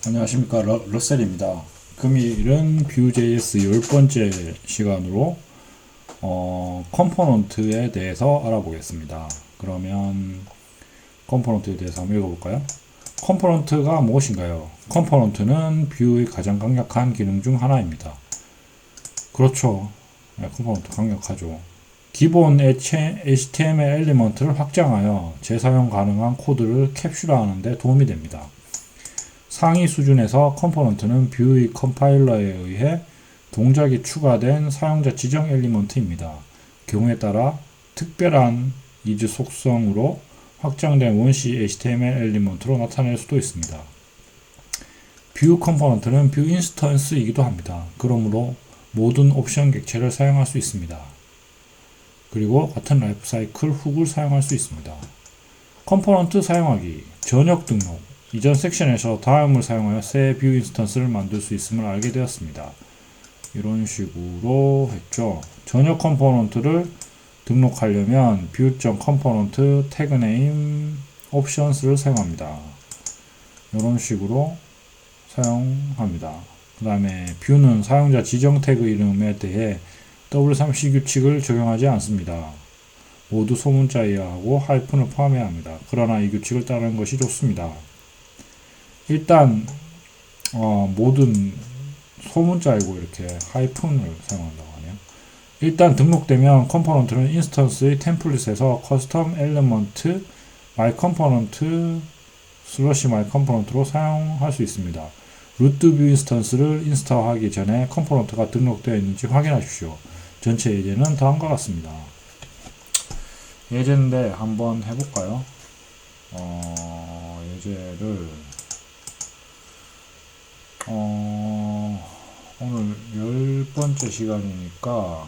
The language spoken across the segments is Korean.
안녕하십니까, 러셀입니다. 금일은 Vue.js 10번째 시간으로 컴포넌트에 대해서 알아보겠습니다. 그러면 컴포넌트에 대해서 한번 읽어볼까요? 컴포넌트가 무엇인가요? 컴포넌트는 Vue의 가장 강력한 기능 중 하나입니다. 그렇죠. 네, 컴포넌트 강력하죠. 기본 HTML 엘리먼트를 확장하여 재사용 가능한 코드를 캡슐화하는 데 도움이 됩니다. 상위 수준에서 컴포넌트는 뷰의 컴파일러에 의해 동작이 추가된 사용자 지정 엘리먼트입니다. 경우에 따라 특별한 이즈 속성으로 확장된 원시 HTML 엘리먼트로 나타낼 수도 있습니다. 뷰 컴포넌트는 뷰 인스턴스이기도 합니다. 그러므로 모든 옵션 객체를 사용할 수 있습니다. 그리고 같은 라이프 사이클 훅을 사용할 수 있습니다. 컴포넌트 사용하기, 전역 등록. 이전 섹션에서 다음을 사용하여 새 뷰 인스턴스를 만들 수 있음을 알게 되었습니다. 이런 식으로 했죠. 전역 컴포넌트를 등록하려면 view.component 태그 네임 옵션스를 사용합니다. 이런 식으로 사용합니다. 그 다음에 뷰는 사용자 지정 태그 이름에 대해 W3C 규칙을 적용하지 않습니다. 모두 소문자여야 하고 하이픈을 포함해야 합니다. 그러나 이 규칙을 따르는 것이 좋습니다. 일단 모든 소문자이고 이렇게 하이픈을 사용한다고 하네요. 일단 등록되면 컴포넌트는 인스턴스의 템플릿에서 커스텀 엘리먼트 my component 슬러시 my component로 사용할 수 있습니다. 루트 뷰 인스턴스를 인스톨하기 전에 컴포넌트가 등록되어 있는지 확인하십시오. 전체 예제는 다음과 같습니다. 예제인데 한번 해볼까요? 예제를 오늘 10번째 시간이니까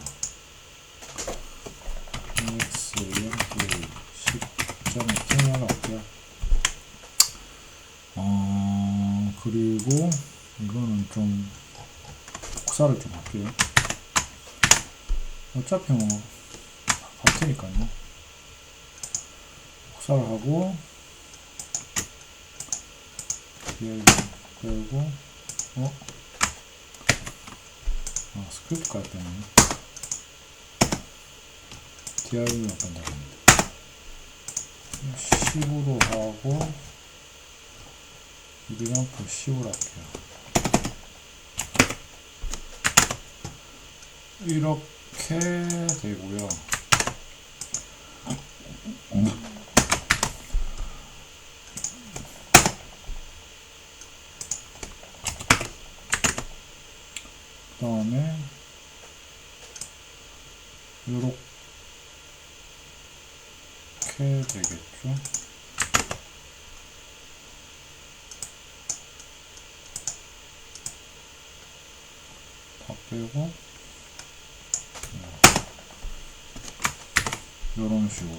EXEMP 10.1을 할게요. 그리고 이거는 좀 복사를 좀 할게요. 어차피 뭐 같으니까요. 복사를 하고 그리고 스크립트 깔 때는 DIV가 뺀다고 합니다. 10으로 하고 이름표 10으로 할게요. 이렇게 되고요. 그 다음에 이렇게 되겠죠. 다 빼고 이런 식으로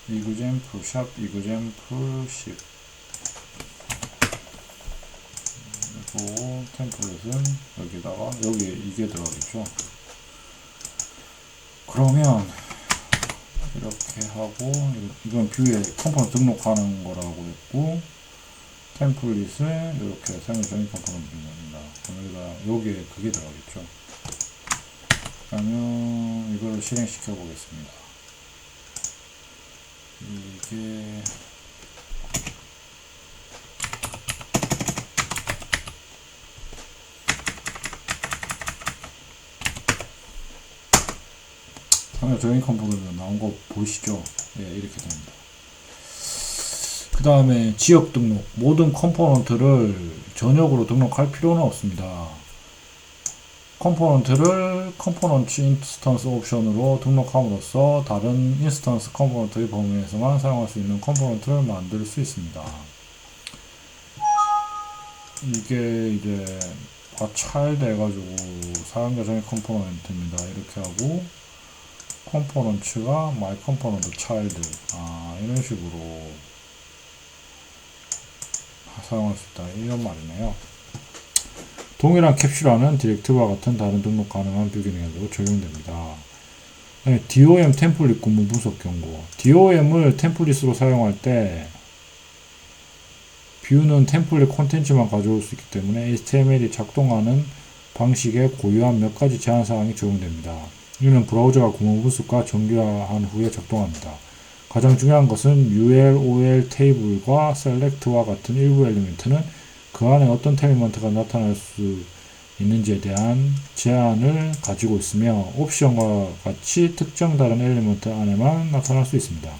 이그젠플 샵 이그젠플 10 그리고 템플릿은 여기다가 여기에 이게 들어가겠죠. 그러면 이렇게 하고 이건 뷰에 컴포넌트 등록하는 거라고 했고 템플릿은 이렇게 사용자적인 컴포넌트 등록입니다. 그럼 여기에 그게 들어가겠죠. 그러면 이거를 실행시켜 보겠습니다. 이게 사용자적인 컴포넌트 나온 거 보이시죠? 예, 이렇게 됩니다. 그 다음에 지역 등록. 모든 컴포넌트를 전역으로 등록할 필요는 없습니다. 컴포넌트를 컴포넌트 인스턴스 옵션으로 등록함으로써 다른 인스턴스 컴포넌트의 범위에서만 사용할 수 있는 컴포넌트를 만들 수 있습니다. 이게 이제 차일드 해가지고 사용자적인 컴포넌트입니다. 이렇게 하고 컴포넌트가 my component child 이런 식으로 사용할 수 있다 이런 말이네요. 동일한 캡슐화는 디렉티브와 같은 다른 등록 가능한 뷰 기능에도 적용됩니다. DOM 템플릿 구문 분석 경고. DOM을 템플릿으로 사용할 때 뷰는 템플릿 콘텐츠만 가져올 수 있기 때문에 HTML이 작동하는 방식에 고유한 몇 가지 제한 사항이 적용됩니다. 이는 브라우저가 구문 분석과 정교화한 후에 작동합니다. 가장 중요한 것은 UL, OL 테이블과 셀렉트와 같은 일부 엘리먼트는 그 안에 어떤 엘리먼트가 나타날 수 있는지에 대한 제한을 가지고 있으며 옵션과 같이 특정 다른 엘리먼트 안에만 나타날 수 있습니다.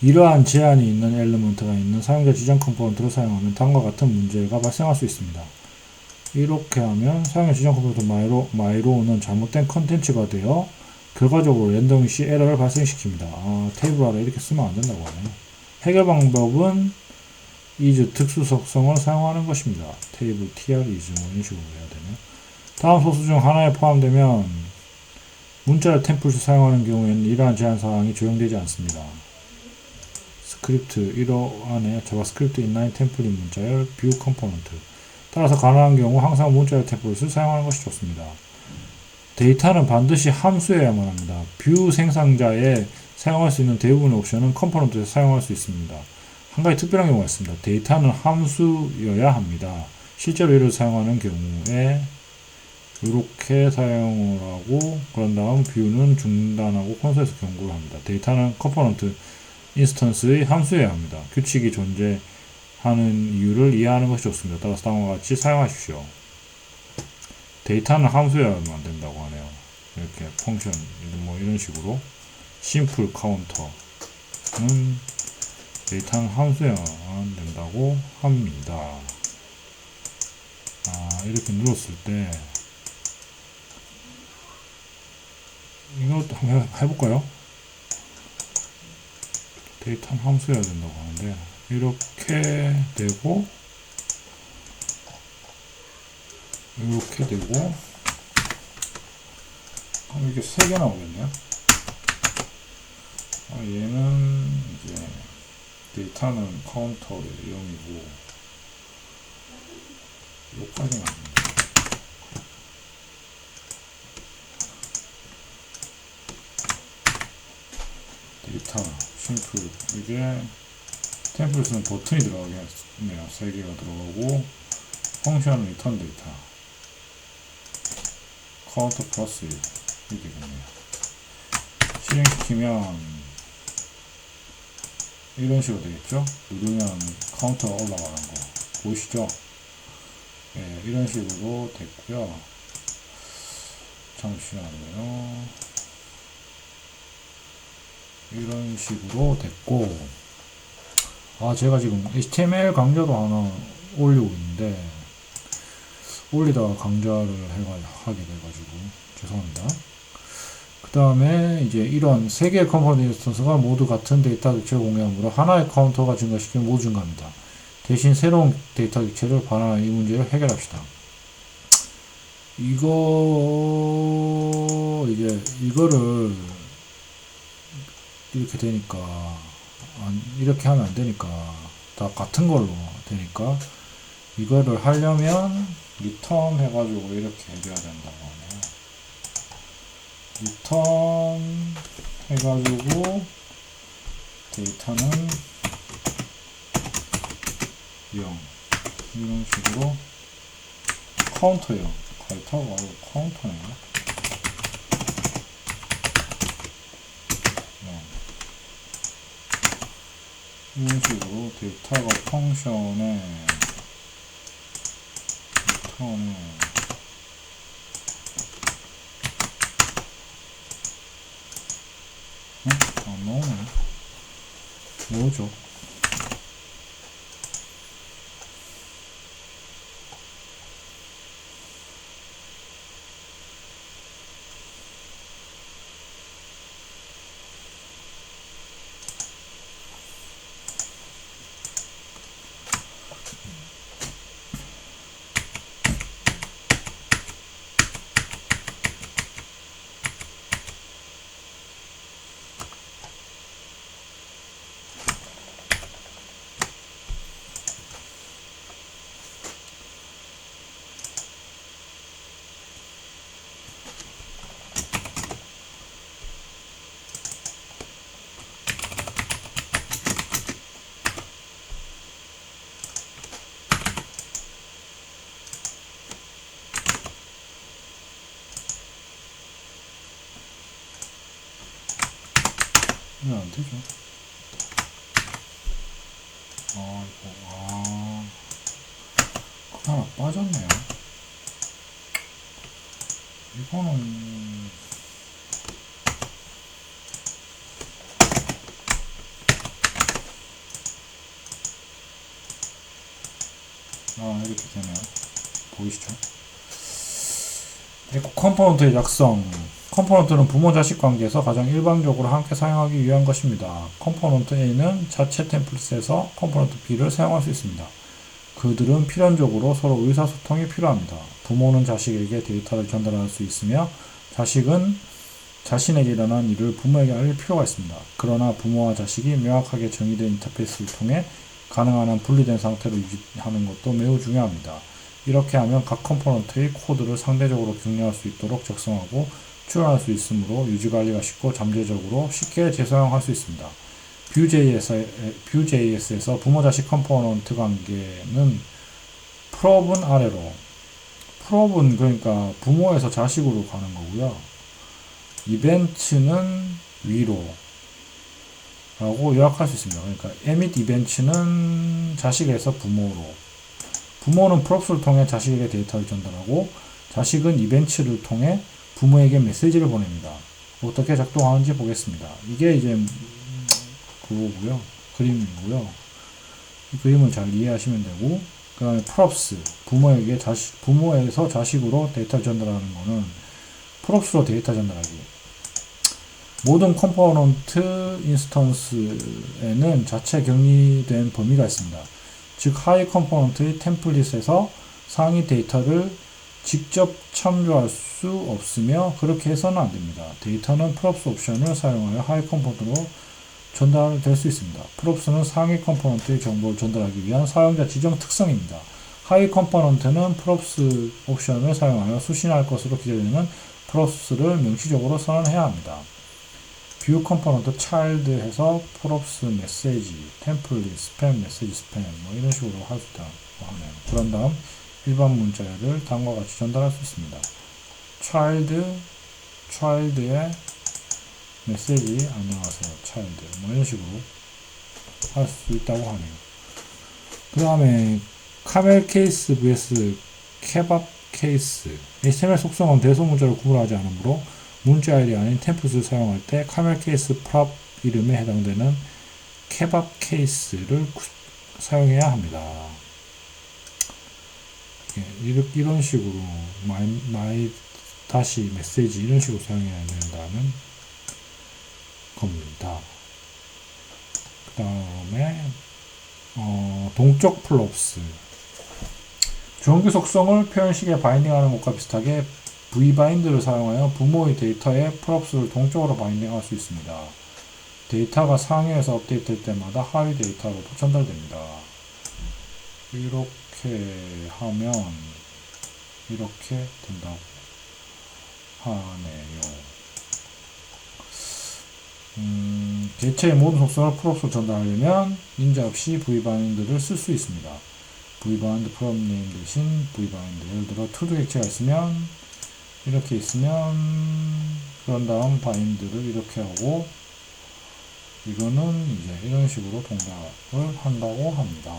이러한 제한이 있는 엘리먼트가 있는 사용자 지정 컴포넌트를 사용하면 다음과 같은 문제가 발생할 수 있습니다. 이렇게 하면 사용자 지정 컴포넌트 myRow는 잘못된 컨텐츠가 되어 결과적으로 렌더링 시 에러를 발생시킵니다. 테이블 아래 이렇게 쓰면 안 된다고 하네요. 해결 방법은 is 특수 속성을 사용하는 것입니다. 테이블 tr is 뭐 이런 식으로 해야 되네요. 다음 소스 중 하나에 포함되면 문자를 템플릿을 사용하는 경우에는 이러한 제한 사항이 적용되지 않습니다. 스크립트 1호 안에 자바스크립트 인라인 템플릿 문자열 뷰 컴포넌트. 따라서 가능한 경우 항상 문자열 템플릿을 사용하는 것이 좋습니다. 데이터는 반드시 함수여야만 합니다. 뷰 생성자에 사용할 수 있는 대부분의 옵션은 컴포넌트에서 사용할 수 있습니다. 한 가지 특별한 경우가 있습니다. 데이터는 함수여야 합니다. 실제로 이를 사용하는 경우에 이렇게 사용을 하고 그런 다음 뷰는 중단하고 콘솔에서 경고를 합니다. 데이터는 컴포넌트 인스턴스의 함수여야 합니다. 규칙이 존재하는 이유를 이해하는 것이 좋습니다. 따라서 다음과 같이 사용하십시오. 데이터는 함수여야만 된다고 하네요. 이렇게 펑션 뭐 이런 식으로 심플 카운터는 데이터는 함수여야만 된다고 합니다. 이렇게 눌렀을 때 이거 한번 해볼까요? 데이터는 함수여야 된다고 하는데 이렇게 되고 이렇게 되고 이렇게 3개 나오겠네요. 얘는 이제 데이터는 카운터의 0이고 여기까지 나옵니다. 데이터 심플 이게 템플릿은 버튼이 들어가게 했네요. 3개가 들어가고 펑션은 리턴 데이터 카운터 플러스 1 이렇게 되겠네요. 실행시키면 이런 식으로 되겠죠. 누르면 카운터가 올라가는 거 보이시죠? 예, 이런 식으로 됐고요. 잠시만요. 이런 식으로 됐고, 제가 지금 HTML 강좌도 하나 올리고 있는데 올리다가 강좌를 하게 돼가지고 죄송합니다. 그 다음에 이제 이런 3개의 컴포넌트 인스턴스가 모두 같은 데이터 객체를 공유하므로 하나의 카운터가 증가시키면 모두 증가합니다. 대신 새로운 데이터 객체를 반환하는 이 문제를 해결합시다. 이거를 이렇게 되니까 이렇게 하면 안 되니까 다 같은 걸로 되니까 이거를 하려면 리턴 해가지고 이렇게 해줘야 된다고 하네요. 리턴 해가지고 데이터는 0 이런 식으로 카운터 0 데이터가 아니고 카운터네요. 이런 식으로 데이터가 펑션에 리턴에 안 나오네. 뭐죠? 왜 안 되죠? 그거 하나 빠졌네요. 이거는, 이렇게 되네요. 보이시죠? 그리고 컴포넌트의 작성. 컴포넌트는 부모 자식 관계에서 가장 일반적으로 함께 사용하기 위한 것입니다. 컴포넌트 A는 자체 템플릿에서 컴포넌트 B를 사용할 수 있습니다. 그들은 필연적으로 서로 의사소통이 필요합니다. 부모는 자식에게 데이터를 전달할 수 있으며 자식은 자신에게 일어난 일을 부모에게 알릴 필요가 있습니다. 그러나 부모와 자식이 명확하게 정의된 인터페이스를 통해 가능한 한 분리된 상태로 유지하는 것도 매우 중요합니다. 이렇게 하면 각 컴포넌트의 코드를 상대적으로 격려할 수 있도록 작성하고 추론할 수 있으므로 유지관리가 쉽고 잠재적으로 쉽게 재사용할 수 있습니다. Vue.js에서 부모-자식 컴포넌트 관계는 프롭은 아래로, 프롭은 그러니까 부모에서 자식으로 가는 거고요. 이벤트는 위로 라고 요약할 수 있습니다. 그러니까 emit 이벤트는 자식에서 부모로, 부모는 프롭스를 통해 자식에게 데이터를 전달하고 자식은 이벤트를 통해 부모에게 메시지를 보냅니다. 어떻게 작동하는지 보겠습니다. 이게 이제 그거고요. 그림이고요. 이 그림을 잘 이해하시면 되고, 그 다음에 props, 부모에서 자식으로 데이터 전달하는 거는 props로 데이터 전달하기. 모든 컴포넌트 인스턴스에는 자체 격리된 범위가 있습니다. 즉, 하위 컴포넌트의 템플릿에서 상위 데이터를 직접 참조할 수 없으며 그렇게 해서는 안 됩니다. 데이터는 props 옵션을 사용하여 하위 컴포넌트로 전달될 수 있습니다. props는 상위 컴포넌트의 정보를 전달하기 위한 사용자 지정 특성입니다. 하위 컴포넌트는 props 옵션을 사용하여 수신할 것으로 기대되는 props를 명시적으로 선언해야 합니다. view 컴포넌트 child 해서 props 메시지, template, spam 메시지, spam 뭐 이런 식으로 할 수 있다고 하네요. 그런 다음 일반 문자를 다음과 같이 전달할 수 있습니다. child의 메시지 안녕하세요 child 뭐 이런 식으로 할 수 있다고 하네요. 그 다음에 카멜 케이스 vs 케밥 케이스. HTML 속성은 대소문자를 구분하지 않으므로 문자 아이디 아닌 템플릿을 사용할 때 카멜 케이스 프롭 이름에 해당되는 케밥 케이스를 사용해야 합니다. 이런 식으로 마이 다시 메시지 이런 식으로 사용해야 된다는 겁니다. 그 다음에 동적 플롭스. 주어기 속성을 표현식에 바인딩하는 것과 비슷하게 vbind를 사용하여 부모의 데이터에 프롭스를 동적으로 바인딩할 수 있습니다. 데이터가 상위에서 업데이트될 때마다 하위 데이터로도 전달됩니다. 이렇게 하면 이렇게 된다고 하네요. 개체의 모든 속성을 프롭스로 전달하려면 인자 없이 vbind를 쓸 수 있습니다. vbind from name 대신 vbind. 예를 들어 to do 객체가 있으면 이렇게 있으면 그런 다음 bind를 이렇게 하고 이거는 이제 이런 식으로 동작을 한다고 합니다.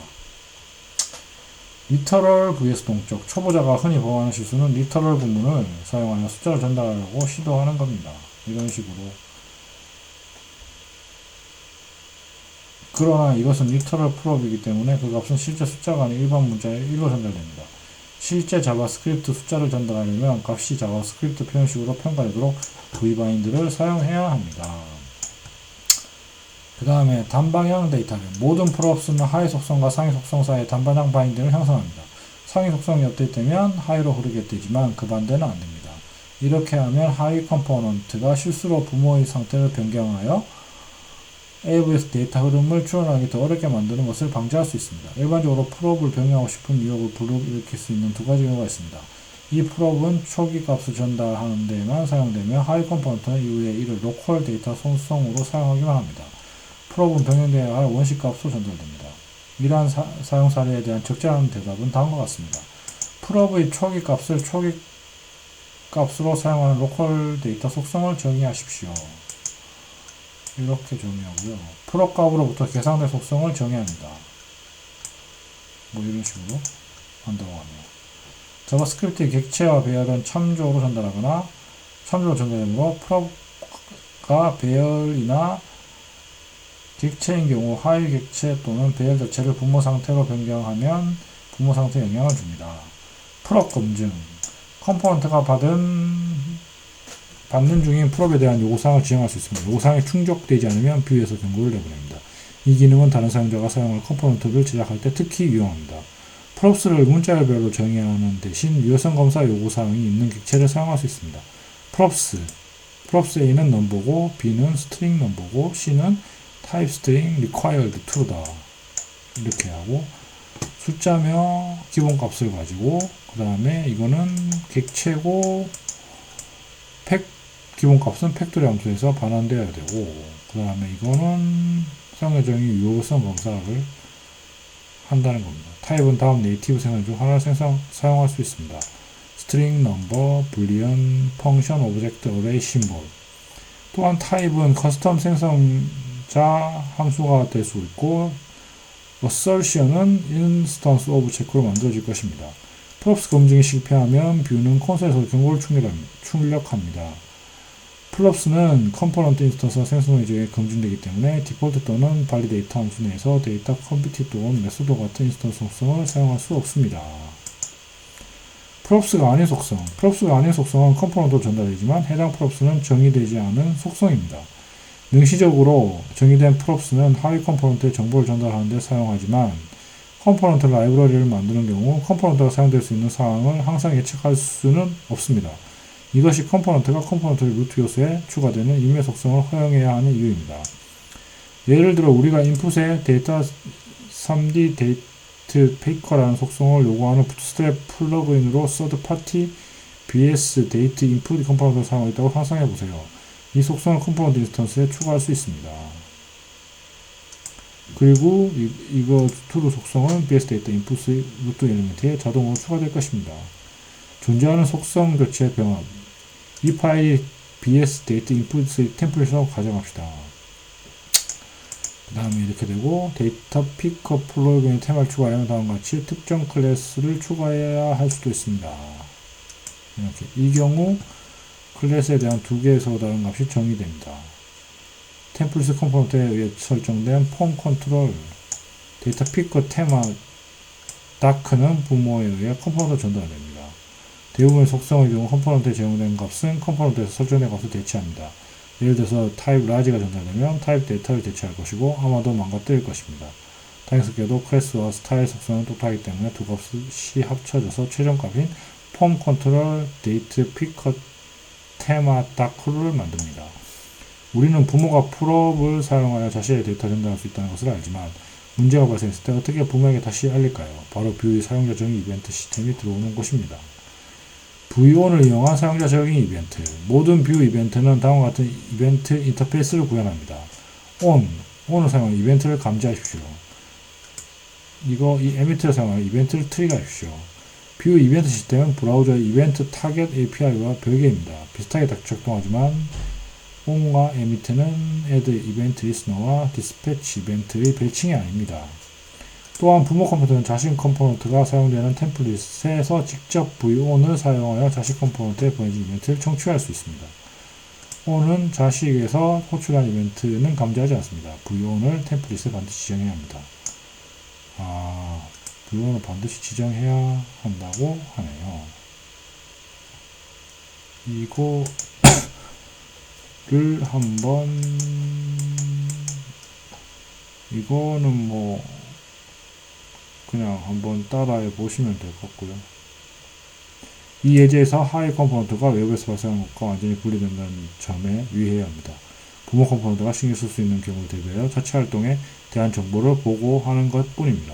리터럴 vs 동적. 초보자가 흔히 범하는 실수는 리터럴 부문을 사용하여 숫자를 전달하려고 시도하는 겁니다. 이런 식으로. 그러나 이것은 리터럴 프롭이기 때문에 그 값은 실제 숫자가 아닌 일반 문자의 1로 전달됩니다. 실제 자바스크립트 숫자를 전달하려면 값이 자바스크립트 표현식으로 평가되도록 vbind를 사용해야 합니다. 그 다음에 단방향 데이터는 모든 props는 하위 속성과 상위 속성 사이의 단방향 바인딩을 형성합니다. 상위 속성이 업데이트되면 하위로 흐르게 되지만 그 반대는 안됩니다. 이렇게 하면 하위 컴포넌트가 실수로 부모의 상태를 변경하여 AWS 데이터 흐름을 추론하기 더 어렵게 만드는 것을 방지할 수 있습니다. 일반적으로 프롭을 변경하고 싶은 유혹을 불러일으킬 수 있는 두 가지 경우가 있습니다. 이 프롭은 초기 값을 전달하는 데에만 사용되며 하위 컴포넌트는 이후에 이를 로컬 데이터 속성으로 사용하기만 합니다. 프롭은 변경되어야 할 원시 값으로 전달됩니다. 이러한 사용 사례에 대한 적절한 대답은 다음과 같습니다. 프롭의 초기 값을 초기 값으로 사용하는 로컬 데이터 속성을 정의하십시오. 이렇게 정의하고요. 프롭 값으로부터 계산된 속성을 정의합니다. 뭐 이런 식으로 한다고 하네요. 자바스크립트의 객체와 배열은 참조로 전달하거나 참조로 전달되므로 프롭가 배열이나 객체인 경우 하위 객체 또는 배열 자체를 분모 상태로 변경하면 분모 상태에 영향을 줍니다. 프롭 검증 컴포넌트가 받는 중인 프롭에 대한 요구사항을 지정할 수 있습니다. 요구사항이 충족되지 않으면 뷰에서 경고를 내보냅니다. 이 기능은 다른 사용자가 사용할 컴포넌트를 제작할 때 특히 유용합니다. 프롭스를 문자열별로 정의하는 대신 유효성 검사 요구사항이 있는 객체를 사용할 수 있습니다. 프롭스 A는 넘버고 B는 스트링 넘버고 C는 타입 스트링 required true다. 이렇게 하고 숫자며 기본값을 가지고 그 다음에 이거는 객체고 기본값은 팩토리 함수에서 반환되어야 되고 그 다음에 이거는 사용자 정의 유효성 검사를 한다는 겁니다. 타입은 다음 네이티브 생성 중 하나를 사용할 수 있습니다. string, number, boolean, function, object, array, symbol. 또한 타입은 커스텀 생성자 함수가 될 수 있고 assertion은 instance of check로 만들어질 것입니다. 프롭스 검증이 실패하면 뷰는 콘솔에서 경고를 출력합니다. 플롭스는 컴포넌트 인스턴스가 생성 이전에 검증되기 때문에 디폴트 또는 발리데이터 함수 내에서 데이터 컴퓨티 또는 메소드 같은 인스턴스 속성을 사용할 수 없습니다. 프롭스가 아닌 속성 프롭스가 아닌 속성은 컴포넌트로 전달되지만 해당 프롭스는 정의되지 않은 속성입니다. 명시적으로 정의된 프롭스는 하위 컴포넌트에 정보를 전달하는 데 사용하지만 컴포넌트 라이브러리를 만드는 경우 컴포넌트가 사용될 수 있는 사항을 항상 예측할 수는 없습니다. 이것이 컴포넌트가 컴포넌트의 루트 요소에 추가되는 임의 속성을 허용해야 하는 이유입니다. 예를 들어 우리가 인풋에 데이터 3D 데이트 페이커라는 속성을 요구하는 부트스트랩 플러그인으로 서드 파티 BS 데이트 인풋 컴포넌트를 사용하고 있다고 상상해 보세요. 이 속성을 컴포넌트 인스턴스에 추가할 수 있습니다. 그리고 이거 투루 속성은 BS 데이터 인풋 루트 엘리먼트에 자동으로 추가될 것입니다. 존재하는 속성 교체 병합 이 파일이 BS 데이터 인풋의 템플릿으로 가정합시다. 그 다음에 이렇게 되고 데이터 픽업 플러그인 테마를 추가하면 다음과 같이 특정 클래스를 추가해야 할 수도 있습니다. 이렇게 이 경우 클래스에 대한 두 개에서 다른 값이 정의됩니다. 템플릿 컴포넌트에 의해 설정된 폼 컨트롤 데이터 픽업 테마 다크는 부모에 의해 컴포넌트로 전달됩니다. 대부분의 속성의 경우 컴포넌트에 제공된 값은 컴포넌트에서 설정된 값을 대체합니다. 예를 들어서 타입 라지가 전달되면 타입 데이터를 대체할 것이고 아마도 망가뜨릴 것입니다. 다행스럽게도 클래스와 스타일 속성은 똑같기 때문에 두 값이 합쳐져서 최종값인 폼 컨트롤 데이트 피커 테마 다크를 만듭니다. 우리는 부모가 프롭을 사용하여 자신의 데이터를 전달할 수 있다는 것을 알지만 문제가 발생했을 때 어떻게 부모에게 다시 알릴까요? 바로 뷰의 사용자 정의 이벤트 시스템이 들어오는 곳입니다. V1을 이용한 사용자 적용 이벤트. 모든 뷰 이벤트는 다음과 같은 이벤트 인터페이스를 구현합니다. on을 사용하여 이벤트를 감지하십시오. 이 emit를 사용하여 이벤트를 트리거하십시오. 뷰 이벤트 시스템은 브라우저의 이벤트 타겟 API와 별개입니다. 비슷하게 작동하지만 on과 emit는 add event listener와 dispatch 이벤트의 별칭이 아닙니다. 또한 부모 컴포넌트는 자신 컴포넌트가 사용되는 템플릿에서 직접 v1을 사용하여 자식 컴포넌트에 보내진 이벤트를 청취할 수 있습니다. on은 자식에서 호출한 이벤트는 감지하지 않습니다. v1을 템플릿에 반드시 지정해야 합니다. v1을 반드시 지정해야 한다고 하네요. 이거를 한번 이거는 뭐 그냥 한번 따라해 보시면 될 것 같고요. 이 예제에서 하위 컴포넌트가 외부에서 발생하는 것과 완전히 분리된다는 점에 유의해야 합니다. 부모 컴포넌트가 신경 쓸 수 있는 경우를 대비하여 자체 활동에 대한 정보를 보고하는 것 뿐입니다.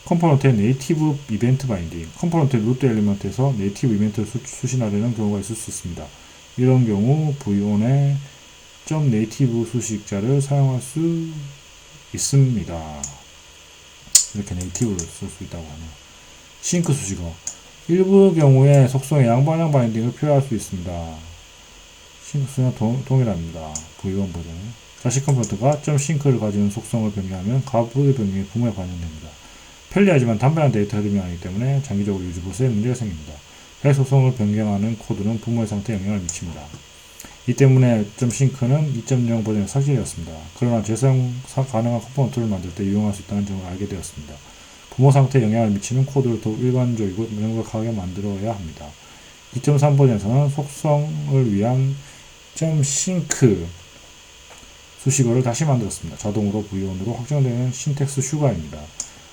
컴포넌트의 네이티브 이벤트 바인딩 컴포넌트의 루트 엘리먼트에서 네이티브 이벤트를 수신하려는 경우가 있을 수 있습니다. 이런 경우 v1의 .native 수식자를 사용할 수 있습니다. 이렇게 네이티브를 쓸 수 있다고 하네요. 싱크 수식어 일부 경우에 속성의 양방향 바인딩을 표현할 수 있습니다. 싱크 수는 동일합니다. V1 버전은 자식 컴포넌트가 .싱크를 가지는 속성을 변경하면 가부의 변경이 부모에 반영됩니다. 편리하지만 담배한 데이터 흐름이 아니기 때문에 장기적으로 유지 보수에 문제가 생깁니다. 해 속성을 변경하는 코드는 부모의 상태에 영향을 미칩니다. 이 때문에 .싱크는 2.0 버전에 삭제되었습니다. 그러나 재사용 가능한 컴포넌트를 만들 때 이용할 수 있다는 점을 알게 되었습니다. 부모 상태에 영향을 미치는 코드를 더욱 일관적이고 명백하게 만들어야 합니다. 2.3 버전에서는 속성을 위한 .싱크 수식어를 다시 만들었습니다. 자동으로 V1으로 확정되는 신텍스 슈가입니다.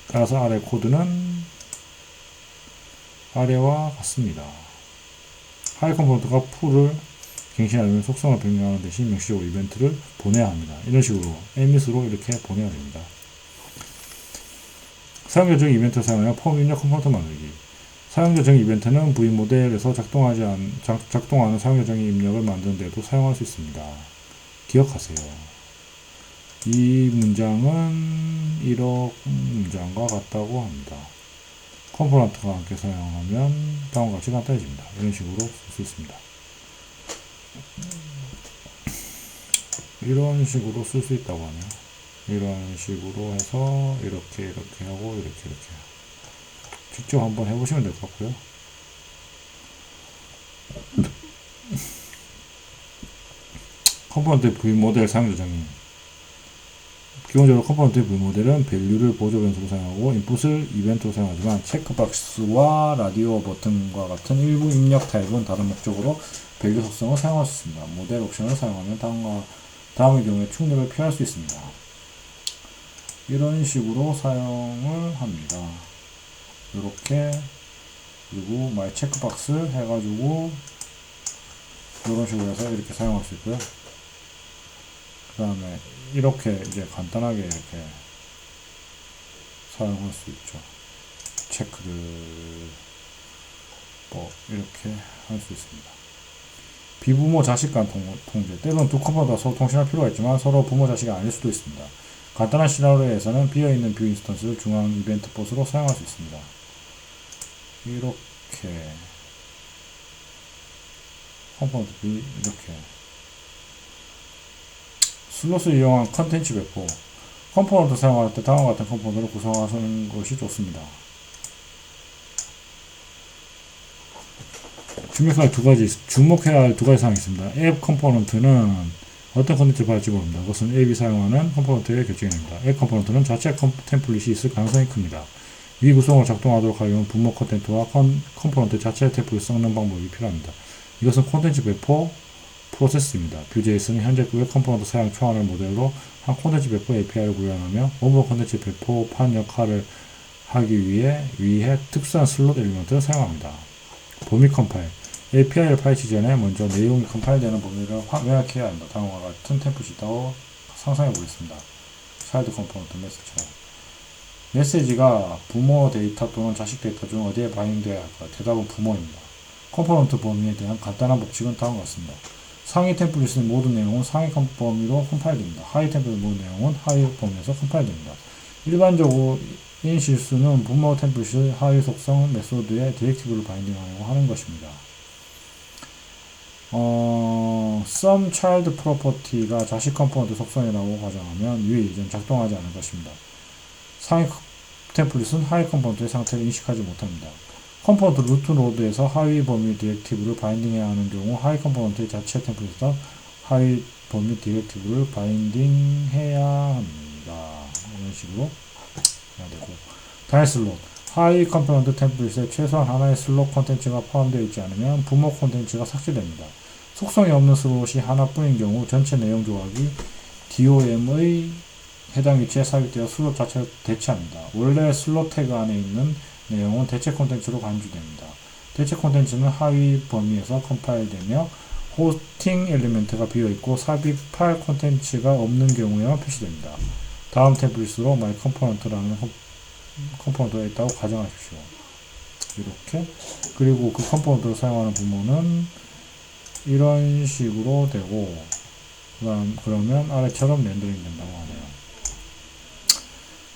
따라서 아래 코드는 아래와 같습니다. 하이 컴포넌트가 풀을 갱신하려면 속성을 변경하는 대신 명시적으로 이벤트를 보내야 합니다. 이런 식으로 에밋으로 이렇게 보내야 됩니다. 사용자 정의 이벤트를 사용하여 폼 입력 컴포넌트 만들기. 사용자 정의 이벤트는 V모델에서 작동하는 사용자 정의 입력을 만드는 데도 사용할 수 있습니다. 기억하세요. 이 문장은 1억 문장과 같다고 합니다. 컴포넌트와 함께 사용하면 다음과 같이 간단해집니다. 이런 식으로 쓸 수 있습니다. 이런 식으로 쓸 수 있다고 하네요. 이런 식으로 해서 이렇게 하고 이렇게 직접 한번 해보시면 될 것 같고요. 컴포넌트 V모델 사용자 정의. 기본적으로 컴포넌트 V모델은 밸류를 보조 변수로 사용하고 인풋을 이벤트로 사용하지만 체크박스와 라디오 버튼과 같은 일부 입력 타입은 다른 목적으로 밸류 속성을 사용할 수 있습니다. 모델 옵션을 사용하면 다음의 경우에 충돌을 피할 수 있습니다. 이런 식으로 사용을 합니다. 이렇게 그리고 my 체크박스 해가지고 이런 식으로 해서 이렇게 사용할 수 있고요. 그 다음에 이렇게 이제 간단하게 이렇게 사용할 수 있죠. 체크를 뭐 이렇게 할 수 있습니다. 비부모 자식 간 통제. 때로는 두 컴포넌트가 서로 통신할 필요가 있지만 서로 부모 자식이 아닐 수도 있습니다. 간단한 시나리오에서는 비어있는 뷰 인스턴스를 중앙 이벤트 보스로 사용할 수 있습니다. 이렇게 컴포넌트 B 이렇게 슬롯을 이용한 컨텐츠 배포. 컴포넌트 사용할 때 다음과 같은 컴포넌트를 구성하는 것이 좋습니다. 주목해야 할 두 가지 사항이 있습니다. 앱 컴포넌트는 어떤 컨텐츠를 받을지 모릅니다. 그것은 앱이 사용하는 컴포넌트에 결정이 됩니다. 앱 컴포넌트는 자체 템플릿이 있을 가능성이 큽니다. 위 구성을 작동하도록 하려면 부모 컨텐츠와 컴포넌트 자체 템플릿을 섞는 방법이 필요합니다. 이것은 콘텐츠 배포 프로세스입니다. Vue.js는 현재 웹 컴포넌트 사용 초안을 모델로 한 콘텐츠 배포 API를 구현하며 원본 콘텐츠 배포판 역할을 하기 위해 특수한 슬롯 엘리먼트를 사용합니다. 범위 컴파일. API를 파헤치기 전에 먼저 내용이 컴파일되는 범위를 명확히 해야 합니다. 다음과 같은 템플릿이 있다고 상상해 보겠습니다. 차일드 컴포넌트 메시지. 메시지가 부모 데이터 또는 자식 데이터 중 어디에 반영되어야 할까요? 대답은 부모입니다. 컴포넌트 범위에 대한 간단한 법칙은 다음과 같습니다. 상위 템플릿의 모든 내용은 상위 범위로 컴파일됩니다. 하위 템플릿 모든 내용은 하위 범위에서 컴파일됩니다. 일반적인 실수는 부모 템플릿의 하위 속성 메소드에 디렉티브를 바인딩하려고 하는 것입니다. some child property가 자식 컴포넌트 속성이라고 가정하면 위의 예전 작동하지 않을 것입니다. 상위 템플릿은 하위 컴포넌트의 상태를 인식하지 못합니다. 컴포넌트 루트 노드에서 하위 범위 디렉티브를 바인딩해야 하는 경우 하위 컴포넌트의 자체 템플릿에서 하위 범위 디렉티브를 바인딩해야 합니다. 이런 식으로 해야 되고, 단일 슬롯. 하위 컴포넌트 템플릿에 최소한 하나의 슬롯 콘텐츠가 포함되어 있지 않으면 부모 콘텐츠가 삭제됩니다. 속성이 없는 슬롯이 하나뿐인 경우 전체 내용 조각이 DOM의 해당 위치에 삽입되어 슬롯 자체를 대체합니다. 원래 슬롯 태그 안에 있는 내용은 대체 콘텐츠로 간주됩니다. 대체 콘텐츠는 하위 범위에서 컴파일되며 호스팅 엘리멘트가 비어있고 삽입할 콘텐츠가 없는 경우에만 표시됩니다. 다음 템플릿으로 my component라는 컴포넌트가 있다고 가정하십시오. 이렇게. 그리고 그 컴포넌트를 사용하는 부모는 이런 식으로 되고, 그러면 아래처럼 렌더링 된다고 하네요.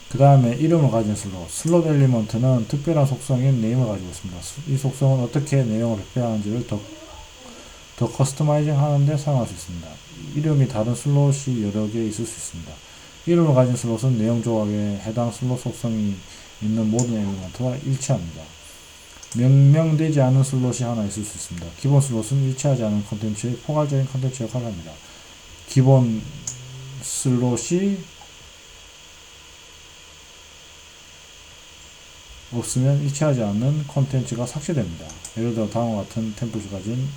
그 다음에 이름을 가진 슬롯 엘리먼트는 특별한 속성인 네임을 가지고 있습니다. 이 속성은 어떻게 내용을 배포하는지를 더 커스터마이징 하는데 사용할 수 있습니다. 이름이 다른 슬롯이 여러 개 있을 수 있습니다. 이름을 가진 슬롯은 내용 조각에 해당 슬롯 속성이 있는 모든 엘리먼트와 일치합니다. 명명되지 않은 슬롯이 하나 있을 수 있습니다. 기본 슬롯은 일치하지 않은 컨텐츠의 포괄적인 컨텐츠 역할을 합니다. 기본 슬롯이 없으면 일치하지 않는 콘텐츠가 삭제됩니다. 예를 들어 다음과 같은 템플릿을 가진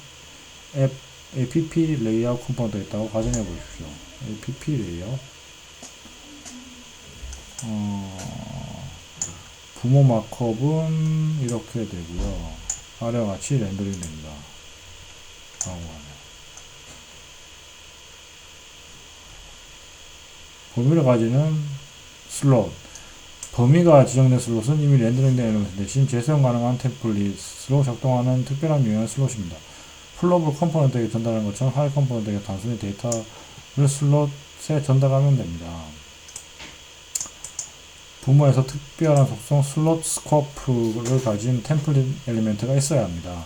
app 레이아웃 컴포넌트가 있다고 가정해 보십시오. app 레이아웃 부모 마크업은 이렇게 되고요. 아래와 같이 렌더링 됩니다. 라고 하네요. 범위를 가지는 슬롯 범위가 지정된 슬롯은 이미 렌더링된 엘리먼트 대신 재사용 가능한 템플릿으로 작동하는 특별한 유형의 슬롯입니다. 플러블 컴포넌트에게 전달하는 것처럼 하위 컴포넌트에게 단순히 데이터를 슬롯에 전달하면 됩니다. 부모에서 특별한 속성 슬롯 스코프를 가진 템플릿 엘리멘트가 있어야 합니다.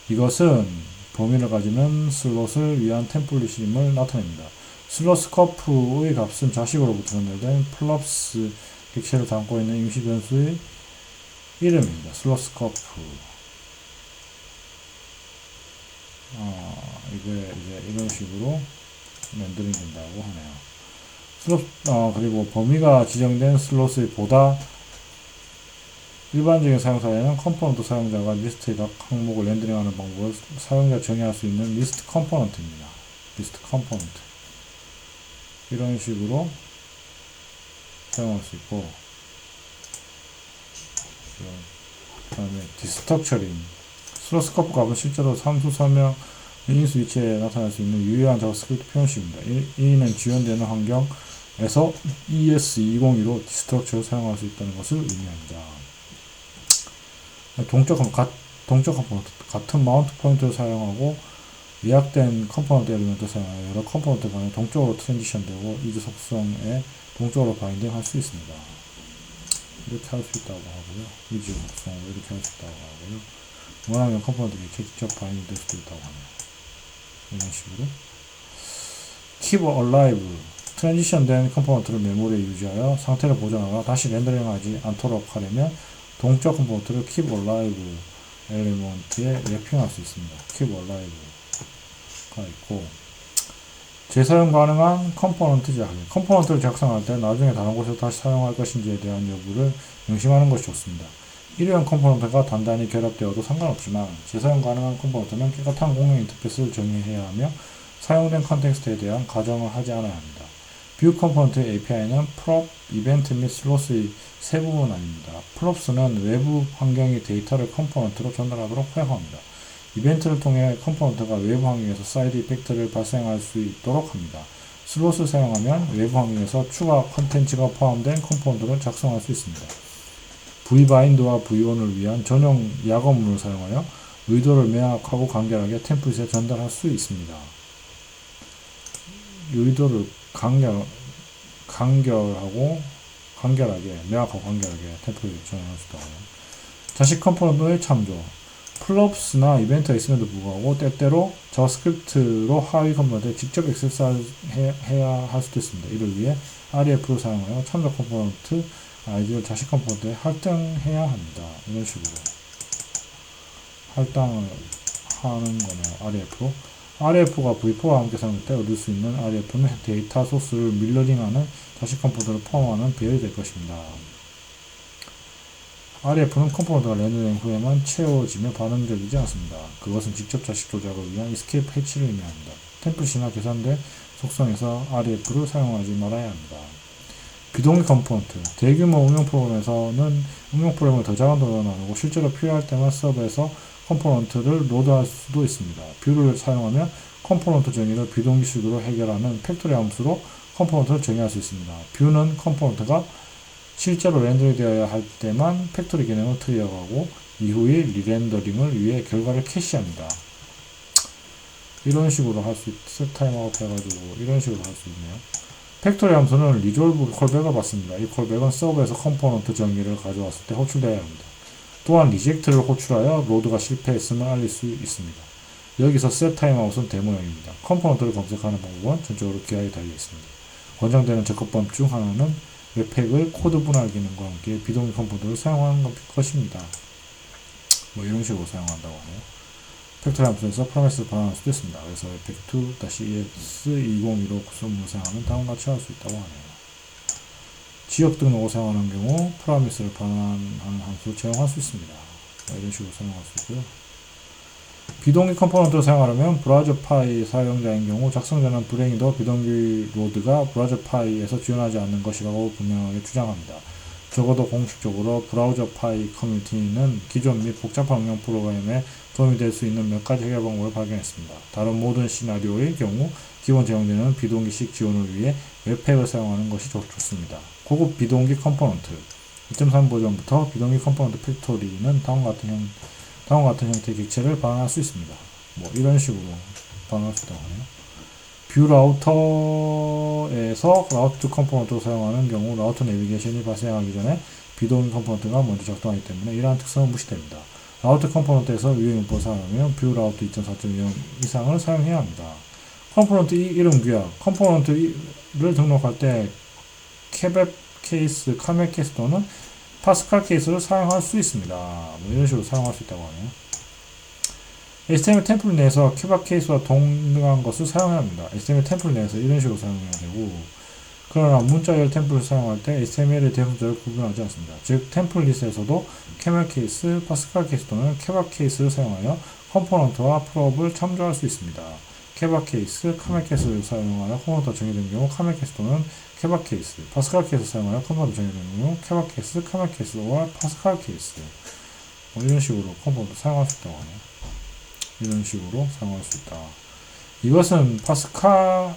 이것은 범위를 가지는 슬롯을 위한 템플릿임을 나타냅니다. 슬롯 스코프의 값은 자식으로부터 전달된 플럽스 객체를 담고 있는 임시 변수의 이름입니다. 슬롯 스코프 이게 이제 이런 식으로 렌더링 된다고 하네요. 그리고 범위가 지정된 슬롯의 보다 일반적인 사용사에는 컴포넌트 사용자가 리스트의 각 항목을 렌더링하는 방법을 사용자 정의할 수 있는 리스트 컴포넌트입니다. 리스트 컴포넌트 이런 식으로 사용할 수 있고, 그 다음에 디스트럭처링 슬롯 스코프 값은 실제로 함수 설명 인수 위치에 나타날 수 있는 유효한 자바스크립트 표현식입니다. 이는 지원되는 환경에서 ES202로 디스트럭처를 사용할 수 있다는 것을 의미합니다. 동적 컴포넌트 같은 마운트 포인트를 사용하고 예약된 컴포넌트 엘리먼트를 사용하여 여러 컴포넌트 간에 동적으로 트랜지션되고 이즈 속성에 동적으로 바인딩 할 수 있습니다. 이렇게 할 수 있다고 하고요. 이즈 속성으로 이렇게 할 수 있다고 하고요. 원하면 컴포넌트에 직접 바인딩 될 수도 있다고 하네요. 이런 식으로 keep alive 트랜지션된 컴포넌트를 메모리에 유지하여 상태를 보존하거나 다시 렌더링하지 않도록 하려면 동적 컴포넌트를 keep alive 엘리먼트에 랩핑할 수 있습니다. keep alive가 있고, 재사용 가능한 컴포넌트 자극 컴포넌트를 작성할 때 나중에 다른 곳에서 다시 사용할 것인지에 대한 여부를 명심하는 것이 좋습니다. 일회용 컴포넌트가 단단히 결합되어도 상관없지만 재사용 가능한 컴포넌트는 깨끗한 공용 인터페이스를 정의해야 하며 사용된 컨텍스트에 대한 가정을 하지 않아야 합니다. 뷰 컴포넌트의 API는 프롭, 이벤트 및 슬롯의 세 부분 아닙니다. 프롭스는 외부 환경이 데이터를 컴포넌트로 전달하도록 허용합니다. 이벤트를 통해 컴포넌트가 외부 환경에서 사이드 이펙트를 발생할 수 있도록 합니다. 슬롯을 사용하면 외부 환경에서 추가 컨텐츠가 포함된 컴포넌트를 작성할 수 있습니다. vbind와 v1을 위한 전용 약어문을 사용하여 의도를 명확하고 간결하게 템플릿에 전달할 수 있습니다. 의도를 간결하게, 명확하고 간결하게 템플릿에 전달할 수 있다고요. 자식 컴포넌트의 참조 플롭스나 이벤트가 있음에도 불구하고 때때로 자바스크립트로 하위 컴포넌트에 직접 액세스해야 할 수도 있습니다. 이를 위해 REF를 사용하여 참조 컴포넌트 아이디를 자식 컴포넌트에 할당해야 합니다. 이런 식으로 할당을 하는 거네요. REF로 REF가 v4와 함께 사용할 때 얻을 수 있는 REF는 데이터 소스를 밀러링하는 자식 컴포넌트를 포함하는 배열이 될 것입니다. REF는 컴포넌트가 렌더링 후에만 채워지며 반응적이지 않습니다. 그것은 직접 자식 조작을 위한 이스케이프 해치를 의미합니다. 템플릿이나 계산된 속성에서 REF를 사용하지 말아야 합니다. 비동기 컴포넌트 대규모 응용 프로그램에서는 응용 프로그램을 더 작은 도로 나누고 실제로 필요할 때만 서버에서 컴포넌트를 로드할 수도 있습니다. 뷰를 사용하면 컴포넌트 정의를 비동기식으로 해결하는 팩토리 함수로 컴포넌트를 정의할 수 있습니다. 뷰는 컴포넌트가 실제로 렌더링 되어야 할 때만 팩토리 기능을 트리거하고 이후의 리렌더링을 위해 결과를 캐시합니다. 이런 식으로 할 수 있어요. 타임아웃 해가지고 이런 식으로 할 수 있네요. 팩토리 함수는 리졸브 콜백을 받습니다. 이 콜백은 서버에서 컴포넌트 정의를 가져왔을 때 호출되어야 합니다. 또한 리젝트를 호출하여 로드가 실패했음을 알릴 수 있습니다. 여기서 set timeout은 데모용입니다. 컴포넌트를 검색하는 방법은 전적으로 기하에 달려 있습니다. 권장되는 접근법 중 하나는 웹팩을 코드 분할 기능과 함께 비동기 컴포넌트를 사용하는 것입니다. 뭐 이런 식으로 사용한다고 하네요. 팩토리 함수에서 프로미스를 반환할 수도 있습니다. 그래서 웹팩2-es2015 구성문을 사용하면 다음과 같이 할 수 있다고 하네요. 지역 등록을 사용하는 경우 프로미스를 반환하는 함수를 제공할 수 있습니다. 이런 식으로 사용할 수 있고요. 비동기 컴포넌트를 사용하려면 브라우저 파이 사용자인 경우 작성자는 불행히도 비동기 로드가 브라우저 파이에서 지원하지 않는 것이라고 분명하게 주장합니다. 적어도 공식적으로 브라우저 파이 커뮤니티는 기존 및 복잡한 응용 프로그램에 도움이 될 수 있는 몇 가지 해결 방법을 발견했습니다. 다른 모든 시나리오의 경우 기본 제공되는 비동기식 지원을 위해 웹팩을 사용하는 것이 좋습니다. 고급 비동기 컴포넌트 2.3 버전부터 비동기 컴포넌트 팩토리는 다음과 같은 형태의 객체를 반환할 수 있습니다. 뭐 이런 식으로 반환할 수 있다고 하네요. 뷰 라우터에서 라우트 컴포넌트를 사용하는 경우 라우터 내비게이션이 발생하기 전에 비동기 컴포넌트가 먼저 작동하기 때문에 이러한 특성은 무시됩니다. 라우트 컴포넌트에서 유형 문법을 사용하면 뷰 라우트 2.4.0 이상을 사용해야 합니다. 컴포넌트 이름 규약 컴포넌트를 등록할 때 케벡 케이스, 카멜 케이스 또는 파스칼 케이스를 사용할 수 있습니다. 뭐 이런 식으로 사용할 수 있다고 하네요. HTML 템플릿 내에서 케벡 케이스와 동등한 것을 사용해야 합니다. HTML 템플릿 내에서 이런 식으로 사용해야 되고, 그러나 문자열 템플릿을 사용할 때 HTML의 대문자를 구분하지 않습니다. 즉 템플릿에서도 케벡 케이스, 파스칼 케이스 또는 케벡 케이스를 사용하여 컴포넌트와 프롭을 참조할 수 있습니다. 케벡 케이스, 카멜 케이스를 사용하여 컴포넌트가 정의된 경우 카멜 케이스 또는 케벡 케이스, 파스칼 케이스를 사용하여 컴포넌트가 정의된 경우 케벡 케이스, 카멜 케이스와 파스칼 케이스 뭐 이런 식으로 컴포넌트 사용할 수 있다고 하네요. 이런 식으로 사용할 수 있다. 이것은 파스칼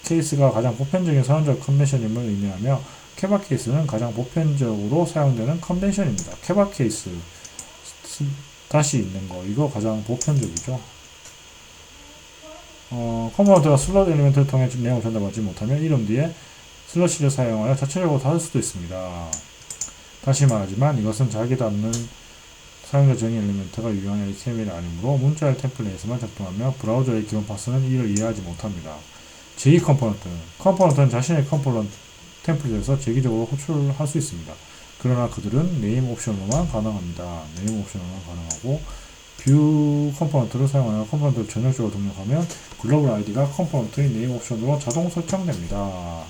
케이스가 가장 보편적인 선언적 컨벤션임을 의미하며 케벡 케이스는 가장 보편적으로 사용되는 컨벤션입니다. 케벡 케이스 다시 있는 거 이거 가장 보편적이죠. 컴포넌트가 슬롯 엘리멘트를 통해 내용을 전달받지 못하면 이름 뒤에 슬러시를 사용하여 자체적으로 닫을 수도 있습니다. 다시 말하지만 이것은 자기 닫는 사용자 정의 엘리멘트가 유효한 HTML이 아니므로 문자열 템플릿에서만 작동하며 브라우저의 기본 파스는 이를 이해하지 못합니다. 제2 컴포넌트는 자신의 컴포넌트 템플릿에서 제기적으로 호출할 수 있습니다. 그러나 그들은 네임 옵션으로만 가능합니다. 네임 옵션으로만 가능하고 뷰 컴포넌트를 사용하여 컴포넌트를 전역적으로 등록하면 글로벌 아이디가 컴포넌트의 네임 옵션으로 자동 설정됩니다.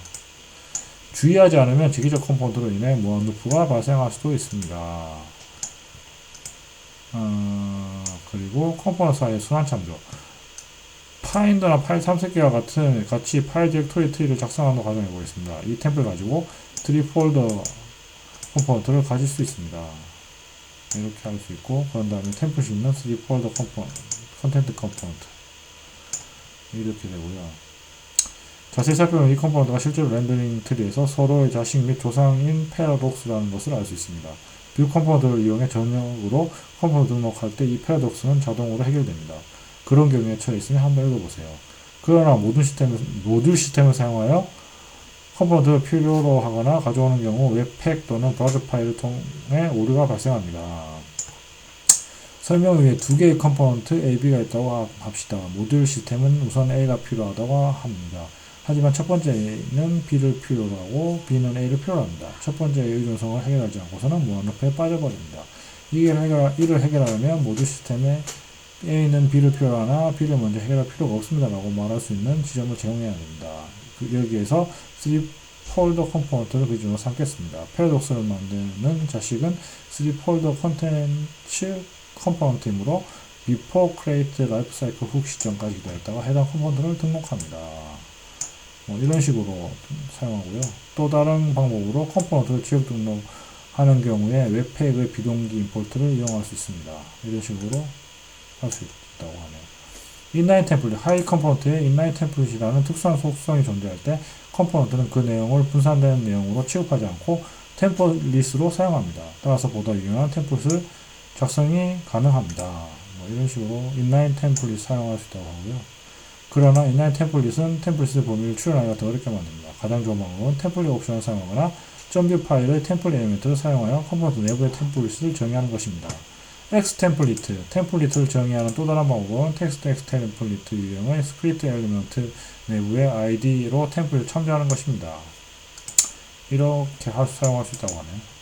주의하지 않으면 제기적 컴포넌트로 인해 무한 루프가 발생할 수도 있습니다. 그리고 컴포넌트 사이의 순환 참조 파인더나 파일 탐색기와 같이 파일 디렉토리 트리를 작성하는 과정을 해보겠습니다. 이 템플을 가지고 트리 폴더 컴포넌트를 가질 수 있습니다. 이렇게 할 수 있고 그런 다음에 템플릿이 있는 트리 폴더 컨텐트 컴포넌트 이렇게 되고요. 자세히 살펴보면 이 컴포넌트가 실제로 렌더링 트리에서 서로의 자식 및 조상인 패러독스라는 것을 알 수 있습니다. 뷰 컴포넌트를 이용해 전역으로 컴포넌트 등록할 때 이 패러독스는 자동으로 해결됩니다. 그런 경우에 처해 있으면 한번 읽어보세요. 그러나 모듈 시스템을 사용하여 컴포넌트를 필요로 하거나 가져오는 경우 웹팩 또는 브라우저 파일을 통해 오류가 발생합니다. 설명을 위해 두 개의 컴포넌트 A, B가 있다고 합시다. 모듈 시스템은 우선 A가 필요하다고 합니다. 하지만 첫 번째는 B를 필요로 하고 B는 A를 필요로 합니다. 첫 번째의 의존성을 해결하지 않고서는 무한루프에 빠져버립니다. 이를 해결하려면 모듈 시스템에 A는 B를 필요로 하나 B를 먼저 해결할 필요가 없습니다 라고 말할 수 있는 지점을 제공해야 됩니다. 여기에서 3폴더 컴포넌트를 기준으로 삼겠습니다. 패러독스를 만드는 자식은 3폴더 컨텐츠 컴포넌트이므로 before create lifecycle hook 시점까지 기다렸다가 해당 컴포넌트를 등록합니다. 뭐 이런 식으로 사용하고요. 또 다른 방법으로 컴포넌트를 지역 등록하는 경우에 웹팩의 비동기 임포트를 이용할 수 있습니다. 이런 식으로 할 수 있다고 하네요. 인라인 템플릿, 하이 컴포넌트에 인라인 템플릿이라는 특수한 속성이 존재할 때 컴포넌트는 그 내용을 분산된 내용으로 취급하지 않고 템플릿으로 사용합니다. 따라서 보다 유용한 템플릿을 작성이 가능합니다. 뭐 이런 식으로 인라인 템플릿 사용할 수 있다고 하고요. 그러나 인라인 템플릿은 템플릿의 범위를 추론하기가 더 어렵게 만듭니다. 가장 좋은 방법은 템플릿 옵션을 사용하거나 .view 파일의 템플릿 엘리멘트를 사용하여 컴포넌트 내부의 템플릿을 정의하는 것입니다. X 템플릿을 정의하는 또 다른 방법은 텍스트 X 템플릿 유형의 스크립트 엘리먼트 내부의 id로 템플릿을 참조하는 것입니다. 이렇게 사용할 수 있다고 하네요.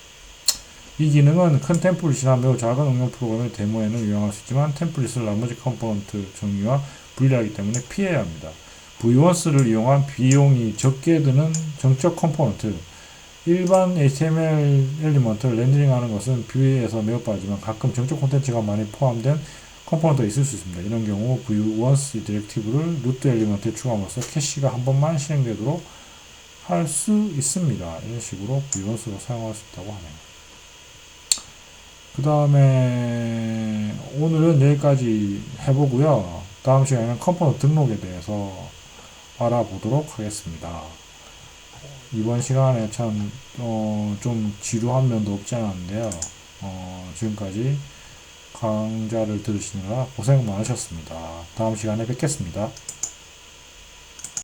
이 기능은 큰 템플릿이나 매우 작은 응용 프로그램의 데모에는 유용할 수 있지만 템플릿을 나머지 컴포넌트 정의와 분리하기 때문에 피해야 합니다. V1를 이용한 비용이 적게 드는 정적 컴포넌트 일반 HTML 엘리먼트를 렌더링하는 것은 뷰에서 매우 빠르지만 가끔 정적 콘텐츠가 많이 포함된 컴포넌트가 있을 수 있습니다. 이런 경우 V1 디렉티브를 루트 엘리먼트에 추가함으로써 캐시가 한 번만 실행되도록 할 수 있습니다. 이런 식으로 V1로 사용할 수 있다고 하네요. 그 다음에 오늘은 여기까지 해보고요. 다음 시간에는 컴포넌트 등록에 대해서 알아보도록 하겠습니다. 이번 시간에 참 좀 지루한 면도 없지 않았는데요. 지금까지 강좌를 들으시느라 고생 많으셨습니다. 다음 시간에 뵙겠습니다.